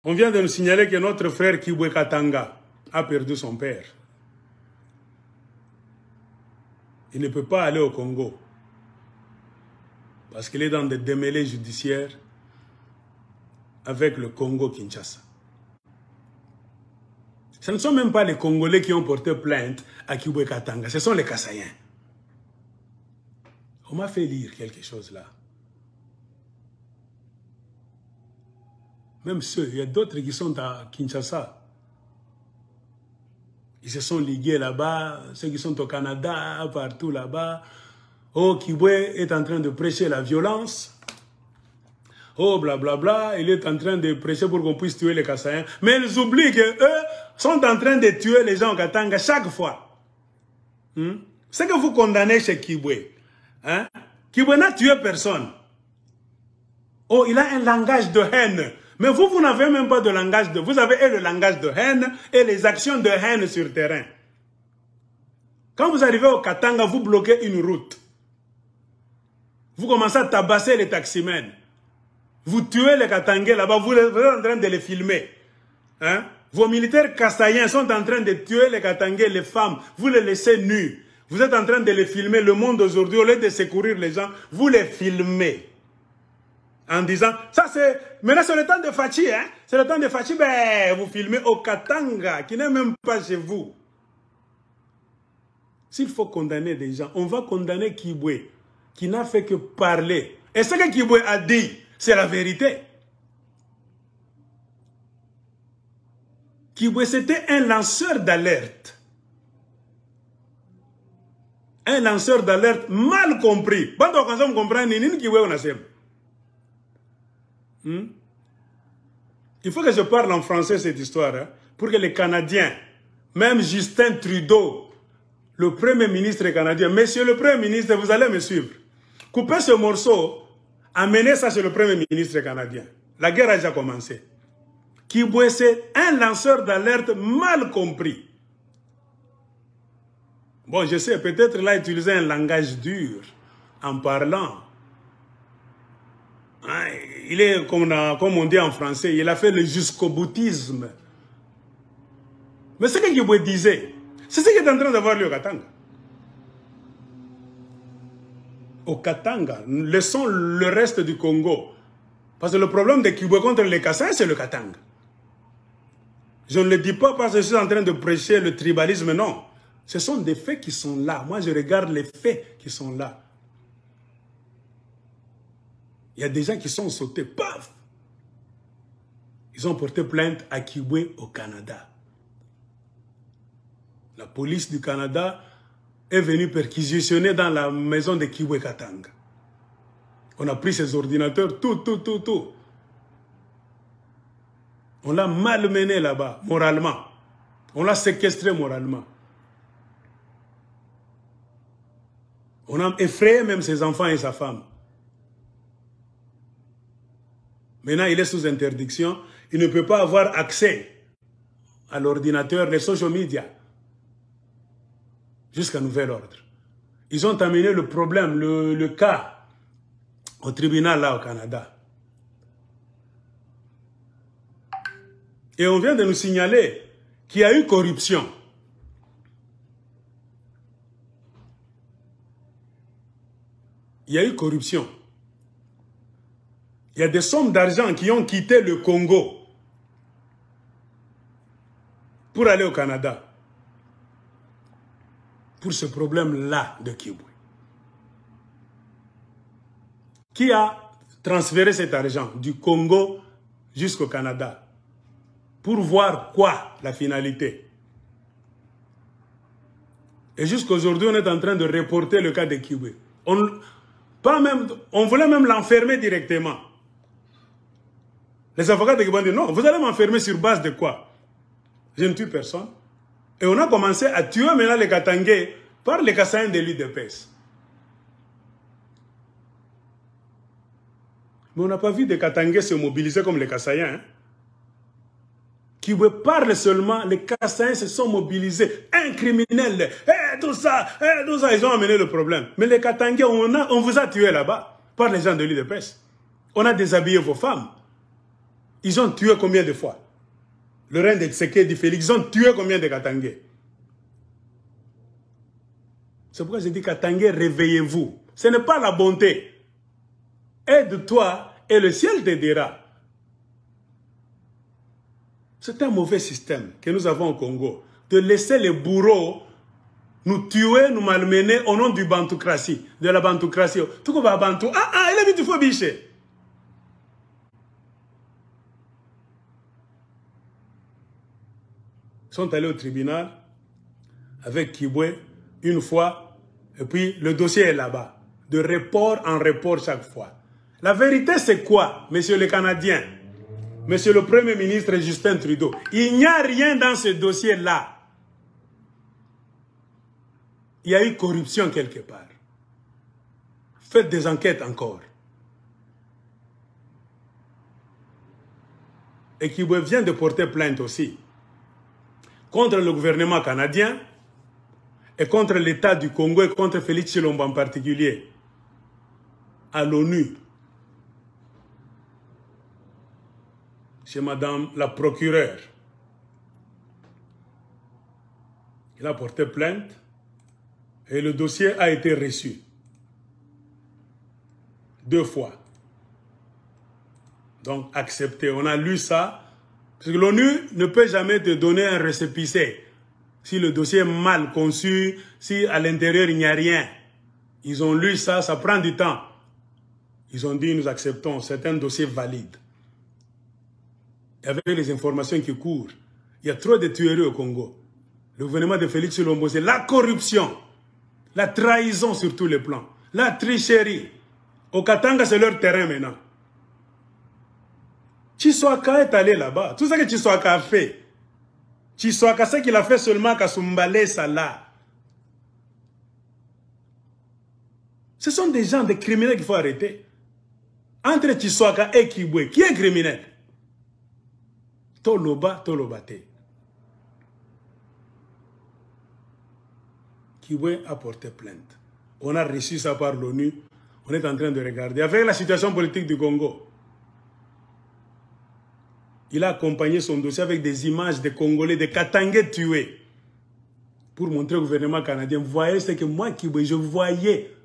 On vient de nous signaler que notre frère Kibwe Katanga a perdu son père. Il ne peut pas aller au Congo parce qu'il est dans des démêlés judiciaires avec le Congo-Kinshasa. Ce ne sont même pas les Congolais qui ont porté plainte à Kibwe Katanga, ce sont les Kassaïens. On m'a fait lire quelque chose là. Même ceux, il y a d'autres qui sont à Kinshasa. Ils se sont ligués là-bas, ceux qui sont au Canada, partout là-bas. Oh, Kibwe est en train de prêcher la violence. Oh, blablabla, il est en train de prêcher pour qu'on puisse tuer les Kassaïens. Mais ils oublient qu'eux sont en train de tuer les gens au Katanga chaque fois. C'est que vous condamnez chez Kibwe. Hein? Kibwe n'a tué personne. Oh, il a un langage de haine. Mais vous n'avez même pas de langage de... Vous avez le langage de haine et les actions de haine sur terrain. Quand vous arrivez au Katanga, vous bloquez une route. Vous commencez à tabasser les taximens. Vous tuez les Katangais là-bas, vous êtes en train de les filmer. Hein? Vos militaires kassaïens sont en train de tuer les Katangais, les femmes. Vous les laissez nus. Vous êtes en train de les filmer. Le monde aujourd'hui, au lieu de secourir les gens, vous les filmez. En disant, ça c'est... Maintenant c'est le temps de Fachi, hein? C'est le temps de Fachi, ben, vous filmez au Katanga, qui n'est même pas chez vous. S'il faut condamner des gens, on va condamner Kibwe, qui n'a fait que parler. Et ce que Kibwe a dit, c'est la vérité. Kibwe, c'était un lanceur d'alerte. Un lanceur d'alerte mal compris. Quand on comprend, Kibwe, on a ça. Il faut que je parle en français cette histoire, hein, pour que les Canadiens, même Justin Trudeau, le Premier ministre canadien, monsieur le Premier ministre, vous allez me suivre. Coupez ce morceau, amenez ça chez le Premier ministre canadien. La guerre a déjà commencé. Kibwe, c'est un lanceur d'alerte mal compris. Bon, je sais, peut-être là, utiliser un langage dur en parlant. Il est, comme on dit en français, il a fait le jusqu'au-boutisme. Mais ce que Kibwe disait, c'est ce qui est en train d'avoir lieu au Katanga. Au Katanga, laissons le reste du Congo. Parce que le problème de Kibwe contre les Kassaïens, c'est le Katanga. Je ne le dis pas parce que je suis en train de prêcher le tribalisme, non. Ce sont des faits qui sont là. Moi, je regarde les faits qui sont là. Il y a des gens qui sont sautés, paf! Ils ont porté plainte à Kibwe au Canada. La police du Canada est venue perquisitionner dans la maison de Kibwe Katanga. On a pris ses ordinateurs, tout. On l'a malmené là-bas, moralement. On l'a séquestré moralement. On a effrayé même ses enfants et sa femme. Maintenant, il est sous interdiction. Il ne peut pas avoir accès à l'ordinateur, les social media, jusqu'à nouvel ordre. Ils ont amené le problème, le cas, au tribunal là au Canada. Et on vient de nous signaler qu'il y a eu corruption. Il y a eu corruption. Il y a des sommes d'argent qui ont quitté le Congo pour aller au Canada. Pour ce problème-là de Kibwe. Qui a transféré cet argent du Congo jusqu'au Canada? Pour voir quoi, la finalité? Et jusqu'aujourd'hui, on est en train de reporter le cas de Kibwe. On voulait même l'enfermer directement. Les avocats de Kibwe ont dit non, vous allez m'enfermer sur base de quoi? Je ne tue personne. Et on a commencé à tuer maintenant les Katangais par les Kassaïens de l'UDPS. Mais on n'a pas vu des Katangais se mobiliser comme les Kassaïens. Hein? Kibwe parle seulement, les Kassaïens se sont mobilisés. Un criminel, tout ça, ils ont amené le problème. Mais les Katangais, on vous a tué là-bas par les gens de l'UDPS. On a déshabillé vos femmes. Ils ont tué combien de fois? Le règne de Tshisekedi Félix, ils ont tué combien de Katangais? C'est pourquoi je dis Katangais, réveillez-vous. Ce n'est pas la bonté. Aide-toi et le ciel t'aidera. C'est un mauvais système que nous avons au Congo. De laisser les bourreaux nous tuer, nous malmener au nom du bantoukratie, de la bantoukratie. Tout comme bantou. Il est vite, il faut bicher. Ils sont allés au tribunal avec Kibwe une fois, et puis le dossier est là-bas. De report en report chaque fois. La vérité, c'est quoi, monsieur le Canadien, monsieur le Premier ministre Justin Trudeau? Il n'y a rien dans ce dossier-là. Il y a eu corruption quelque part. Faites des enquêtes encore. Et Kibwe vient de porter plainte aussi contre le gouvernement canadien et contre l'État du Congo et contre Félix Tshilombo en particulier à l'ONU. Chez madame la procureure. Il a porté plainte et le dossier a été reçu 2 fois. Donc accepté. On a lu ça. Parce que l'ONU ne peut jamais te donner un récépissé si le dossier est mal conçu, si à l'intérieur il n'y a rien. Ils ont lu ça, ça prend du temps. Ils ont dit nous acceptons, c'est un dossier valide. Et avec les informations qui courent, il y a trop de tueries au Congo. Le gouvernement de Félix Tshilombo, c'est la corruption, la trahison sur tous les plans, la tricherie. Au Katanga, c'est leur terrain maintenant. Tshisekedi est allé là-bas. Tout ce que Tshisekedi a fait, Tshisekedi, ce qu'il a fait seulement qu'à Soumbale, ça là. Ce sont des gens, des criminels qu'il faut arrêter. Entre Tshisekedi et Kibwe, qui est criminel? Toloba, Tolobate. Kibwe a porté plainte. On a reçu ça par l'ONU. On est en train de regarder. Avec la situation politique du Congo, il a accompagné son dossier avec des images de Congolais, de Katangais tués, pour montrer au gouvernement canadien, voyez ce que moi, Kibwe, je voyais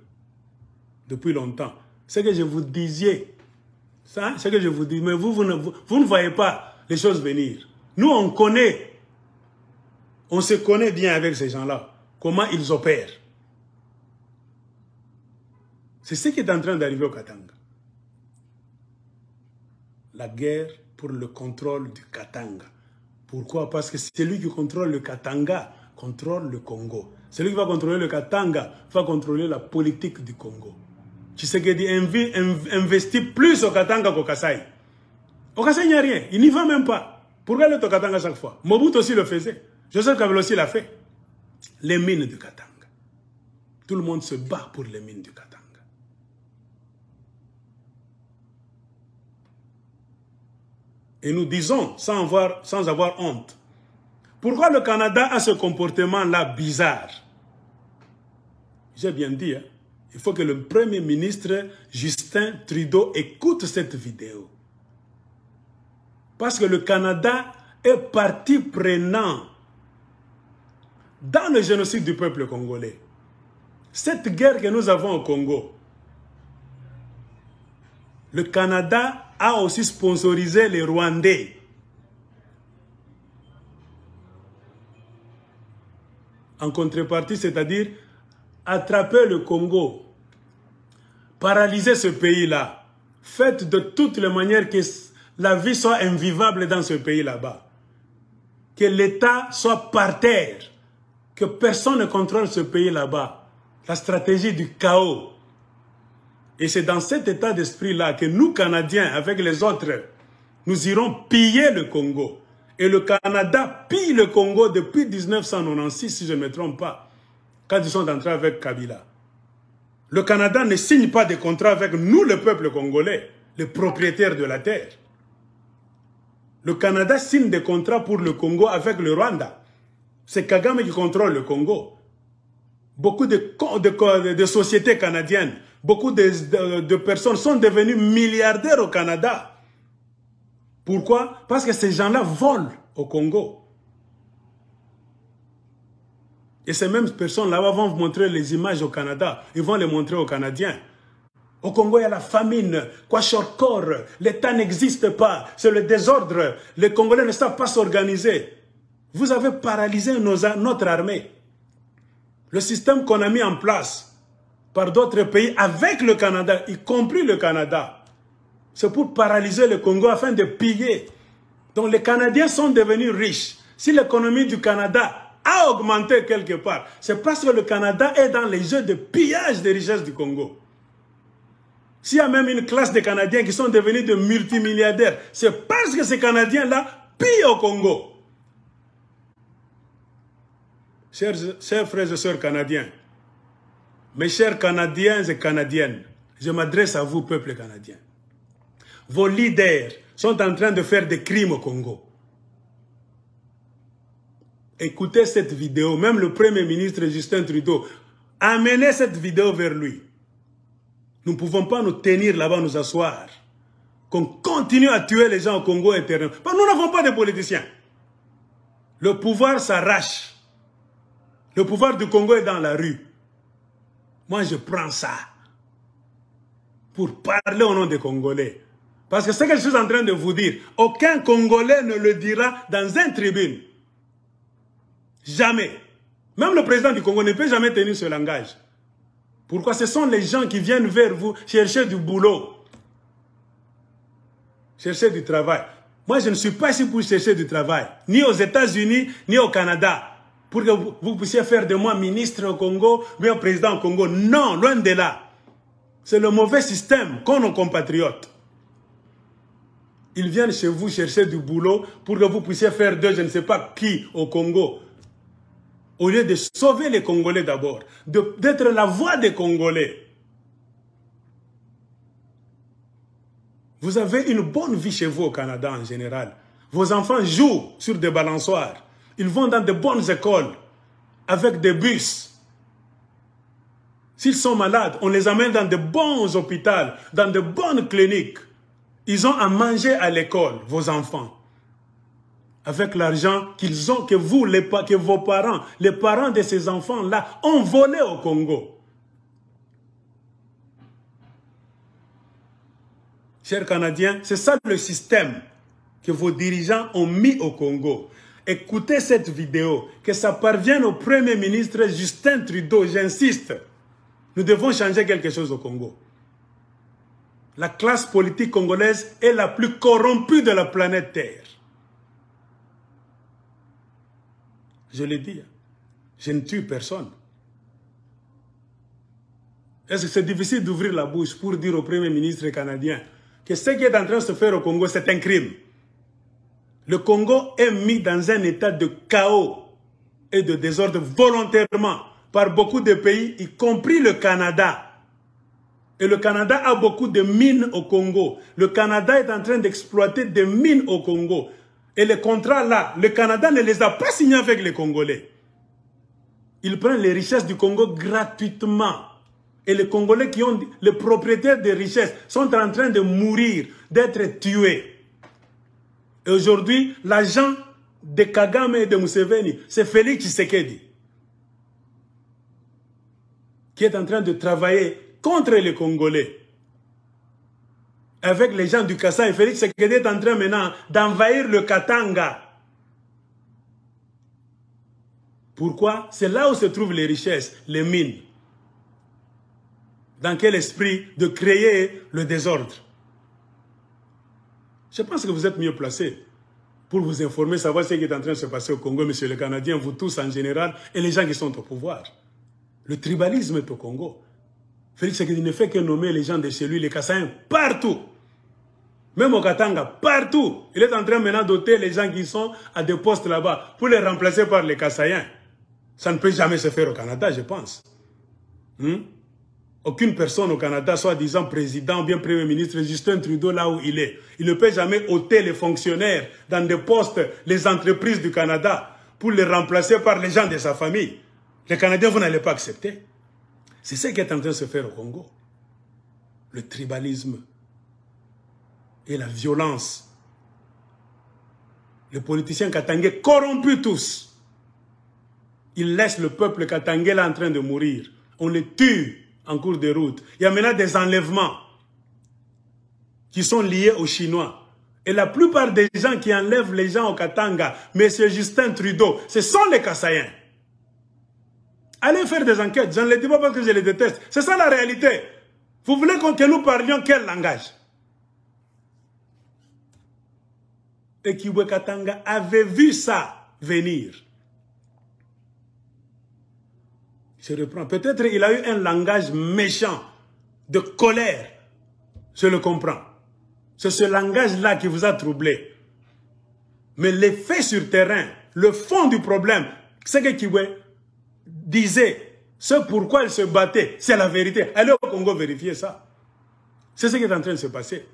depuis longtemps. Ce que je vous disais, ça, ce que je vous dis, mais vous ne voyez pas les choses venir. Nous, on connaît, on se connaît bien avec ces gens-là, comment ils opèrent. C'est ce qui est en train d'arriver au Katanga. La guerre pour le contrôle du Katanga. Pourquoi? Parce que celui qui contrôle le Katanga contrôle le Congo. Celui qui va contrôler le Katanga va contrôler la politique du Congo. Tshisekedi investit plus au Katanga qu'au Kasaï. Au Kasaï, il n'y a rien. Il n'y va même pas. Pourquoi aller au Katanga chaque fois? Mobutu aussi le faisait. Joseph Kabila aussi l'a fait. Les mines du Katanga. Tout le monde se bat pour les mines du Katanga. Et nous disons, sans avoir honte, pourquoi le Canada a ce comportement-là bizarre? J'ai bien dit, hein? Il faut que le Premier ministre Justin Trudeau écoute cette vidéo. Parce que le Canada est partie prenante dans le génocide du peuple congolais. Cette guerre que nous avons au Congo, le Canada a aussi sponsorisé les Rwandais. En contrepartie, c'est-à-dire attraper le Congo, paralyser ce pays-là, faites de toutes les manières que la vie soit invivable dans ce pays là-bas, que l'État soit par terre, que personne ne contrôle ce pays là-bas, la stratégie du chaos. Et c'est dans cet état d'esprit-là que nous, Canadiens, avec les autres, nous irons piller le Congo. Et le Canada pille le Congo depuis 1996, si je ne me trompe pas, quand ils sont entrés avec Kabila. Le Canada ne signe pas de contrat avec nous, le peuple congolais, les propriétaires de la terre. Le Canada signe des contrats pour le Congo avec le Rwanda. C'est Kagame qui contrôle le Congo. Beaucoup de sociétés canadiennes, beaucoup de personnes sont devenues milliardaires au Canada. Pourquoi? Parce que ces gens-là volent au Congo. Et ces mêmes personnes là-bas vont vous montrer les images au Canada. Ils vont les montrer aux Canadiens. Au Congo, il y a la famine, Kwashiorkor, l'État n'existe pas, c'est le désordre. Les Congolais ne savent pas s'organiser. Vous avez paralysé notre armée. Le système qu'on a mis en place par d'autres pays avec le Canada, y compris le Canada, c'est pour paralyser le Congo afin de piller. Donc les Canadiens sont devenus riches. Si l'économie du Canada a augmenté quelque part, c'est parce que le Canada est dans les jeux de pillage des richesses du Congo. S'il y a même une classe de Canadiens qui sont devenus de multimilliardaires, c'est parce que ces Canadiens-là pillent au Congo. Chers frères et sœurs canadiens, mes chers Canadiens et Canadiennes, je m'adresse à vous, peuple canadien. Vos leaders sont en train de faire des crimes au Congo. Écoutez cette vidéo, même le Premier ministre Justin Trudeau, amenez cette vidéo vers lui. Nous ne pouvons pas nous tenir là-bas, nous asseoir. Qu'on continue à tuer les gens au Congo éternellement. Nous n'avons pas de politiciens. Le pouvoir s'arrache. Le pouvoir du Congo est dans la rue. Moi, je prends ça pour parler au nom des Congolais. Parce que ce que je suis en train de vous dire, aucun Congolais ne le dira dans une tribune. Jamais. Même le président du Congo ne peut jamais tenir ce langage. Pourquoi? Ce sont les gens qui viennent vers vous chercher du boulot. Chercher du travail. Moi, je ne suis pas ici pour chercher du travail. Ni aux États-Unis, ni au Canada. Pour que vous puissiez faire de moi ministre au Congo, bien président au Congo. Non, loin de là. C'est le mauvais système qu'ont nos compatriotes. Ils viennent chez vous chercher du boulot pour que vous puissiez faire de je ne sais pas qui au Congo. Au lieu de sauver les Congolais d'abord, d'être la voix des Congolais. Vous avez une bonne vie chez vous au Canada en général. Vos enfants jouent sur des balançoires. Ils vont dans de bonnes écoles, avec des bus. S'ils sont malades, on les amène dans de bons hôpitaux, dans de bonnes cliniques. Ils ont à manger à l'école, vos enfants. Avec l'argent qu'ils ont, que vous, que vos parents, les parents de ces enfants-là, ont volé au Congo. Chers Canadiens, c'est ça le système que vos dirigeants ont mis au Congo. Écoutez cette vidéo, que ça parvienne au Premier ministre Justin Trudeau, j'insiste. Nous devons changer quelque chose au Congo. La classe politique congolaise est la plus corrompue de la planète Terre. Je l'ai dit, je ne tue personne. Est-ce que c'est difficile d'ouvrir la bouche pour dire au Premier ministre canadien que ce qui est en train de se faire au Congo, c'est un crime? Le Congo est mis dans un état de chaos et de désordre volontairement par beaucoup de pays, y compris le Canada. Et le Canada a beaucoup de mines au Congo. Le Canada est en train d'exploiter des mines au Congo. Et les contrats là, le Canada ne les a pas signés avec les Congolais. Ils prennent les richesses du Congo gratuitement. Et les Congolais qui ont les propriétaires des richesses sont en train de mourir, d'être tués. Et aujourd'hui, l'agent de Kagame et de Museveni, c'est Félix Tshisekedi, qui est en train de travailler contre les Congolais. Avec les gens du Kassai, Félix Tshisekedi est en train maintenant d'envahir le Katanga. Pourquoi? C'est là où se trouvent les richesses, les mines. Dans quel esprit de créer le désordre? Je pense que vous êtes mieux placés pour vous informer, savoir ce qui est en train de se passer au Congo, monsieur le Canadien, vous tous en général, et les gens qui sont au pouvoir. Le tribalisme est au Congo. Félix Tshisekedi ne fait que nommer les gens de chez lui, les Kassaïens, partout. Même au Katanga, partout. Il est en train maintenant d'ôter les gens qui sont à des postes là-bas pour les remplacer par les Kassaïens. Ça ne peut jamais se faire au Canada, je pense. Aucune personne au Canada, soi-disant président ou bien premier ministre, Justin Trudeau, là où il est, il ne peut jamais ôter les fonctionnaires dans des postes, les entreprises du Canada, pour les remplacer par les gens de sa famille. Les Canadiens, vous n'allez pas accepter. C'est ce qui est en train de se faire au Congo. Le tribalisme et la violence Les politiciens katangais corrompus tous. Ils laissent le peuple katangais là en train de mourir. On les tue en cours de route. Il y a maintenant des enlèvements qui sont liés aux Chinois. Et la plupart des gens qui enlèvent les gens au Katanga, M. Justin Trudeau, ce sont les Kasaïens. Allez faire des enquêtes, je ne les dis pas parce que je les déteste. C'est ça la réalité. Vous voulez que nous parlions quel langage? Et Kibwe Katanga avait vu ça venir. Je reprends. Peut-être il a eu un langage méchant, de colère. Je le comprends. C'est ce langage-là qui vous a troublé. Mais les faits sur terrain, le fond du problème, c'est que Kibwe disait, ce pourquoi il se battait, c'est la vérité. Allez au Congo vérifier ça. C'est ce qui est en train de se passer.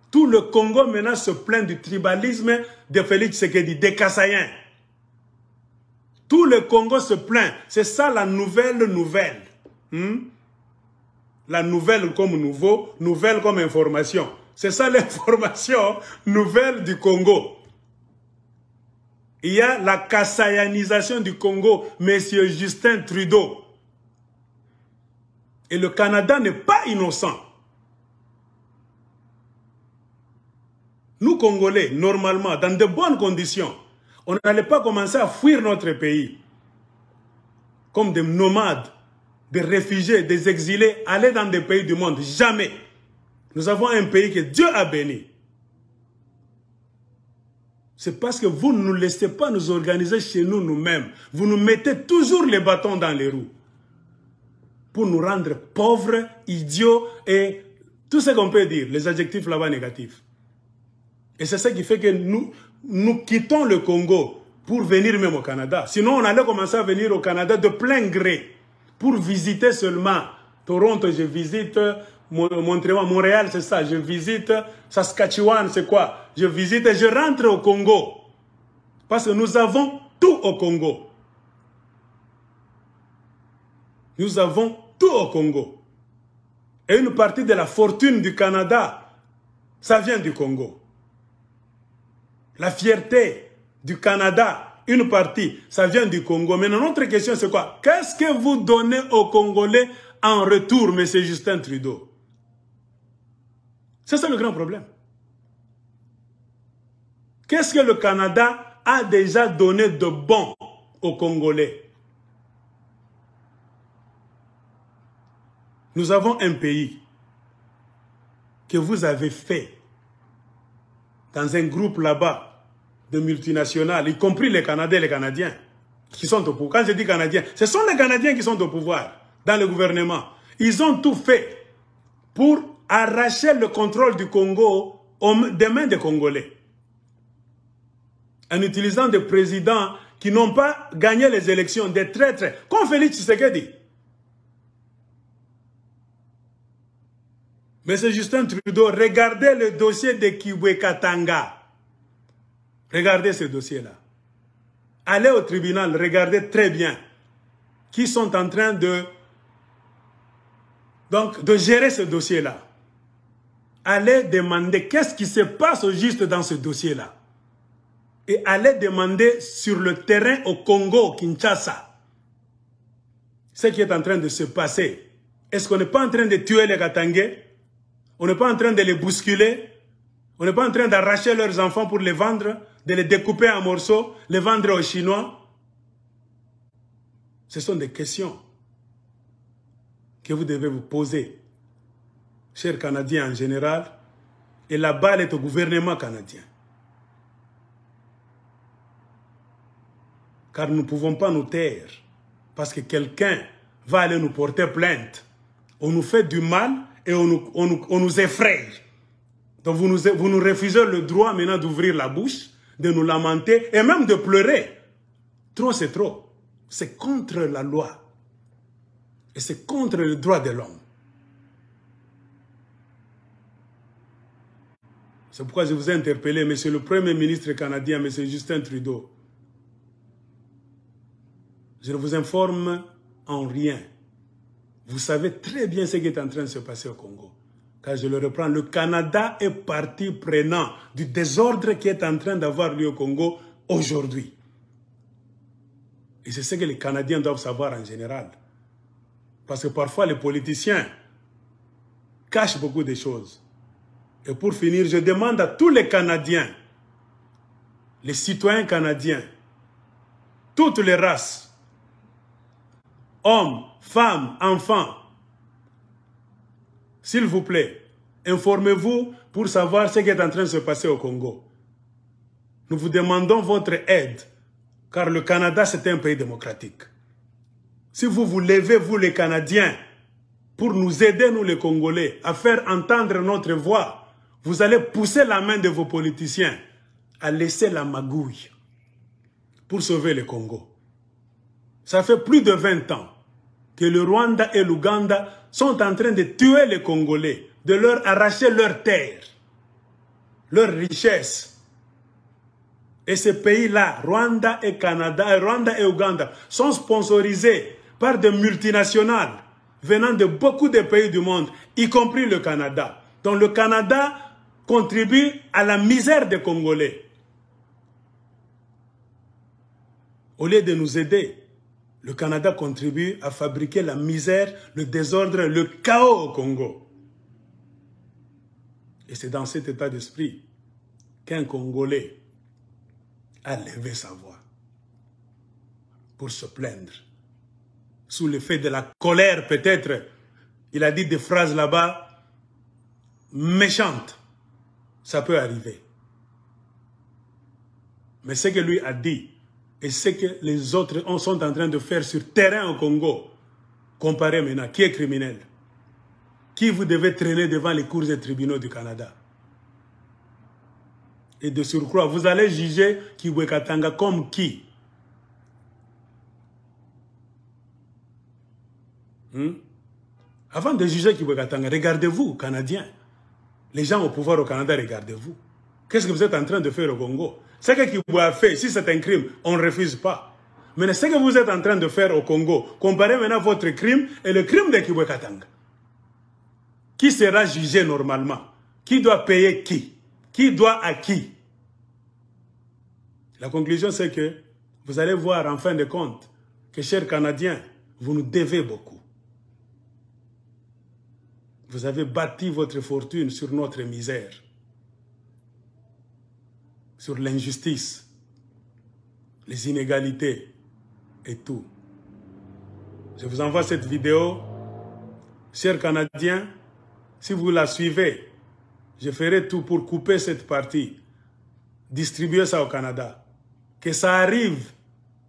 Tout le Congo maintenant se plaint du tribalisme de Félix Tshisekedi, des Kasaïens. Tout le Congo se plaint. C'est ça la nouvelle. La nouvelle comme nouveau, nouvelle comme information. C'est ça l'information nouvelle du Congo. Il y a la kassayanisation du Congo, Monsieur Justin Trudeau. Et le Canada n'est pas innocent. Nous, Congolais, normalement, dans de bonnes conditions, on n'allait pas commencer à fuir notre pays. Comme des nomades, des réfugiés, des exilés, aller dans des pays du monde. Jamais. Nous avons un pays que Dieu a béni. C'est parce que vous ne nous laissez pas nous organiser chez nous nous-mêmes. Vous nous mettez toujours les bâtons dans les roues. Pour nous rendre pauvres, idiots et tout ce qu'on peut dire, les adjectifs là-bas négatifs. Et c'est ça qui fait que nous quittons le Congo pour venir même au Canada. Sinon, on allait commencer à venir au Canada de plein gré pour visiter seulement Toronto, je visite Montréal, c'est ça. Je visite Saskatchewan, c'est quoi? Je visite et je rentre au Congo. Parce que nous avons tout au Congo. Nous avons tout au Congo. Et une partie de la fortune du Canada, ça vient du Congo. La fierté du Canada, une partie, ça vient du Congo. Mais notre question, c'est quoi? Qu'est-ce que vous donnez aux Congolais en retour, M. Justin Trudeau? C'est ça le grand problème. Qu'est-ce que le Canada a déjà donné de bon aux Congolais? Nous avons un pays que vous avez fait dans un groupe là-bas de multinationales, y compris les Canadiens et les Canadiens qui sont au pouvoir. Quand je dis Canadiens, ce sont les Canadiens qui sont au pouvoir dans le gouvernement. Ils ont tout fait pour arracher le contrôle du Congo des mains des Congolais. En utilisant des présidents qui n'ont pas gagné les élections, des traîtres, comme Félix Tshisekedi. Monsieur Justin Trudeau, regardez le dossier de Kibwe Katanga. Regardez ce dossier-là. Allez au tribunal, regardez très bien qui sont en train de gérer ce dossier-là. Allez demander qu'est-ce qui se passe au juste dans ce dossier-là. Et allez demander sur le terrain au Congo, Kinshasa, ce qui est en train de se passer. Est-ce qu'on n'est pas en train de tuer les Katangais? On n'est pas en train de les bousculer? On n'est pas en train d'arracher leurs enfants pour les vendre, de les découper en morceaux, les vendre aux Chinois? Ce sont des questions que vous devez vous poser, chers Canadiens en général, et la balle est au gouvernement canadien. Car nous ne pouvons pas nous taire, parce que quelqu'un va aller nous porter plainte. On nous fait du mal et on nous effraie. Donc vous nous refusez le droit maintenant d'ouvrir la bouche, de nous lamenter et même de pleurer. Trop c'est trop. C'est contre la loi. Et c'est contre le droit de l'homme. C'est pourquoi je vous ai interpellé, monsieur le Premier ministre canadien, monsieur Justin Trudeau. Je ne vous informe en rien. Vous savez très bien ce qui est en train de se passer au Congo. car je le reprends, le Canada est partie prenante du désordre qui est en train d'avoir lieu au Congo aujourd'hui. Et c'est ce que les Canadiens doivent savoir en général. Parce que parfois les politiciens cachent beaucoup de choses. Et pour finir, je demande à tous les Canadiens, les citoyens canadiens, toutes les races, hommes, femmes, enfants, s'il vous plaît, informez-vous pour savoir ce qui est en train de se passer au Congo. Nous vous demandons votre aide, car le Canada, c'est un pays démocratique. Si vous vous levez, vous les Canadiens, pour nous aider, nous les Congolais, à faire entendre notre voix, vous allez pousser la main de vos politiciens à laisser la magouille pour sauver le Congo. Ça fait plus de 20 ans que le Rwanda et l'Ouganda sont en train de tuer les Congolais, de leur arracher leurs terres, leurs richesses. Et ces pays-là, Rwanda et Canada, Rwanda et Ouganda, sont sponsorisés par des multinationales venant de beaucoup de pays du monde, y compris le Canada. Donc le Canada contribue à la misère des Congolais. Au lieu de nous aider, le Canada contribue à fabriquer la misère, le désordre, le chaos au Congo. Et c'est dans cet état d'esprit qu'un Congolais a levé sa voix pour se plaindre. Sous l'effet de la colère, peut-être, il a dit des phrases là-bas méchantes. Ça peut arriver. Mais ce que lui a dit, et ce que les autres sont en train de faire sur terrain au Congo, comparez maintenant, qui est criminel? Qui vous devez traîner devant les cours et tribunaux du Canada? Et de surcroît, vous allez juger Kibwe Katanga comme qui? Avant de juger Kibwe Katanga, regardez-vous, Canadiens. Les gens au pouvoir au Canada, regardez-vous. Qu'est-ce que vous êtes en train de faire au Congo? Ce que Kibwe a fait, si c'est un crime, on ne refuse pas. Mais ce que vous êtes en train de faire au Congo, comparez maintenant votre crime et le crime de Kibwe Katanga. Qui sera jugé normalement? Qui doit payer qui? Qui doit à qui? La conclusion, c'est que vous allez voir en fin de compte que, chers Canadiens, vous nous devez beaucoup. Vous avez bâti votre fortune sur notre misère, sur l'injustice, les inégalités et tout. Je vous envoie cette vidéo. Chers Canadiens, si vous la suivez, je ferai tout pour couper cette partie, distribuer ça au Canada. Que ça arrive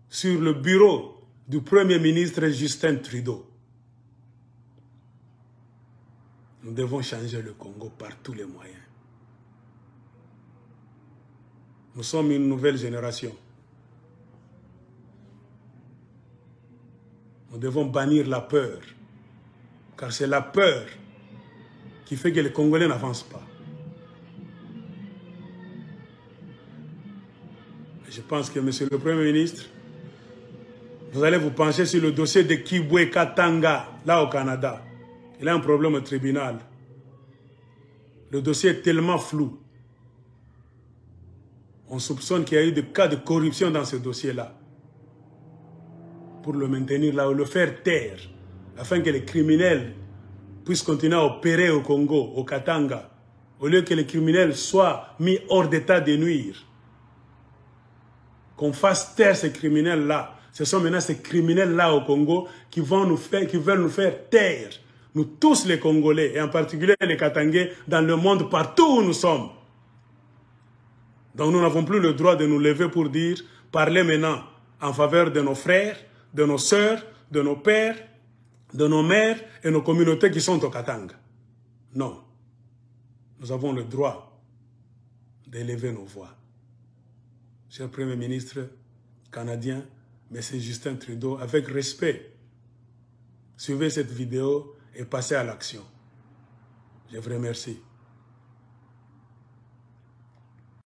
sur le bureau du Premier ministre Justin Trudeau. Nous devons changer le Congo par tous les moyens. Nous sommes une nouvelle génération. Nous devons bannir la peur, car c'est la peur qui fait que les Congolais n'avancent pas. Je pense que, monsieur le Premier ministre, vous allez vous pencher sur le dossier de Kibwe Katanga, là au Canada. Il a un problème au tribunal. Le dossier est tellement flou. On soupçonne qu'il y a eu des cas de corruption dans ce dossier-là. Pour le maintenir là, ou le faire taire, afin que les criminels puissent continuer à opérer au Congo, au Katanga, au lieu que les criminels soient mis hors d'état de nuire. Qu'on fasse taire ces criminels-là. Ce sont maintenant ces criminels-là au Congo qui veulent nous faire taire. Nous tous les Congolais, et en particulier les Katangais, dans le monde, partout où nous sommes. Donc nous n'avons plus le droit de nous lever pour dire, parler maintenant en faveur de nos frères, de nos sœurs, de nos pères, de nos mères et nos communautés qui sont au Katanga. Non. Nous avons le droit d'élever nos voix. Cher Premier ministre canadien, M. Justin Trudeau, avec respect, suivez cette vidéo et passez à l'action. Je vous remercie.